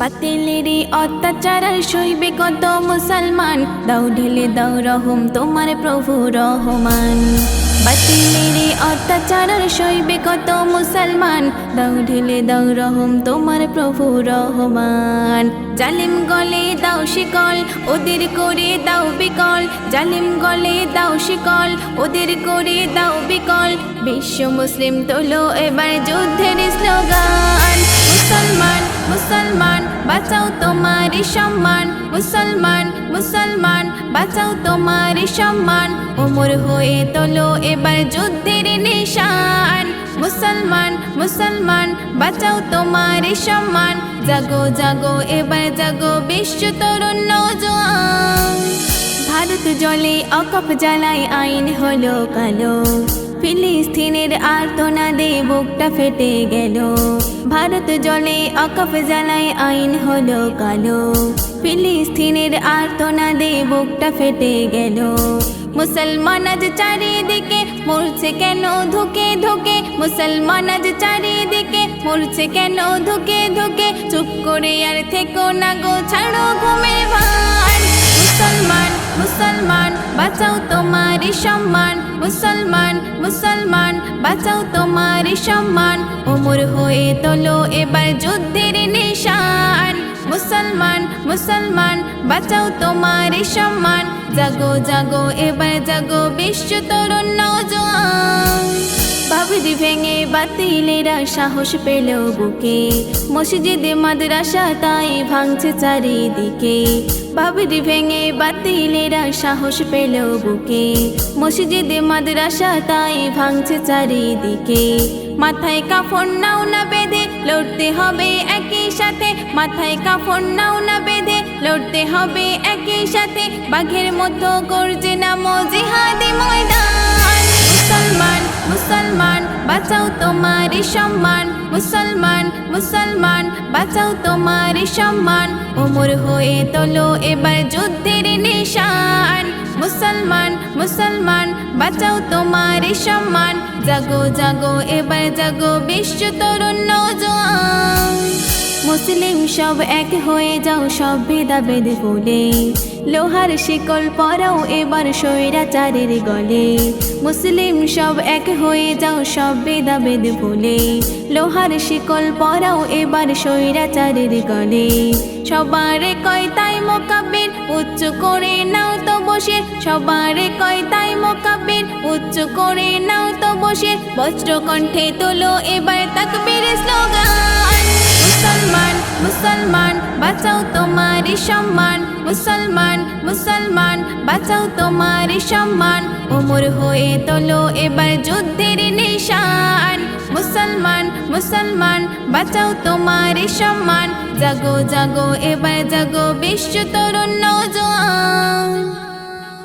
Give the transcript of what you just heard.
বাতিলেরই অত্যাচার আর সইবে কত মুসলমান, দাও ঢেলে দাও রহম তোমার প্রভু রহমান। বাতিলেরই অত্যাচার আর সইবে কত মুসলমান, দাও ঢেলে দাও রহম তোমার প্রভু রহমান। জালিম গলে দাও শিকল, ওদের করে দাও বিকল। জালিম গলে দাও শিকল, ওদের করে দাও বিকল। বিশ্ব মুসলিম তোলো এবার যুদ্ধের স্লোগান। মুসলমান মুসলমান বাঁচাও তোমারি সম্মান। মুসলমান মুসলমান বাঁচাও তোমারি সম্মান। ওমর হয়ে তোলো এবার যুদ্ধের নিশান। মুসলমান মুসলমান বাঁচাও তোমারি সম্মান। জাগো জাগো এবার জাগো বিশ্ব তরুণ নওজোয়ান। ভারত জলে অকপ জ্বালায় আইন হলো কালো, ফিলিস্তিনের আর্তনাদে বুকটা ফেটে গেল। ভারত জলে অকপ জ্বালায় আইন হলো কালো, ফিলিস্তিনের আর্তনাদে বুকটা ফেটে গেল। মুসলমান আজ চারিদিকে মরছে কেন ধুকে ধুকে। মুসলমান আজ চারিদিকে মরছে কেন ধুকে ধুকে। চুপ করে আর থেকো না গো, ছাড়ো ঘুমের ভান। মুসলমান মুসলমান বাঁচাও তোমারি সম্মান। মুসলমান মুসলমান বাঁচাও তোমারি সম্মান। ওমর হয়ে তোলো এবার যুদ্ধের নিশান। মুসলমান মুসলমান বাঁচাও তোমারি সম্মান। জাগো জাগো এবার জাগো বিশ্ব তরুণ নওজোয়ান। বাবুর ভেঙে বাতিলেরা সাহস পেল বুকে, মসজিদ মাদ্রাসা তাই ভাঙছে চারিদিকে। বাবুর ভেঙে বাতিলেরা সাহস পেল বুকে, মসজিদ মাদ্রাসা তাই ভাঙছে চারিদিকে। মাথায় কাফন নাও না বেঁধে লড়তে হবে একই সাথে। মাথায় কাফন নাও না বেঁধে লড়তে হবে একই সাথে। বাঘের মতো গর্জে নামো জিহাদি ময়দান। মুসলমান মুসলমান বাঁচাও তোমারি সম্মান। মুসলমান মুসলমান বাঁচাও তোমারি সম্মান। ওমর হয়ে তোলো এবার যুদ্ধের নিশান। মুসলমান মুসলমান বাঁচাও তোমারি সম্মান। জাগো জাগো এবার জাগো বিশ্ব তরুণ নওজোয়ান। মুসলিম সব এক হয়ে যাও সব ভেদাভেদ ভুলে, লোহার শিকল পরাও এবার স্বৈরাচারের গলে। মুসলিম সব এক হয়ে যাও সব ভেদাভেদ ভুলে, লোহার শিকল পরাও এবার স্বৈরাচারের গলে। সবারে কয় তাই মোকাব্বির উচ্চ করে নাও তো বসে। সবারে কয় তাই মোকাব্বির উচ্চ করে নাও তো বসে। বজ্র কণ্ঠে তোলো এবার তাকবীর স্লোগান। মুসলমান মুসলমান বাঁচাও তোমারি সম্মান। মুসলমান মুসলমান বাঁচাও তোমারি সম্মান। ওমর হয়ে তোলো এবার যুদ্ধের নিশান। মুসলমান মুসলমান বাঁচাও তোমারি সম্মান। জাগো জাগো এবার জাগো বিশ্ব তরুণ নওজোয়ান।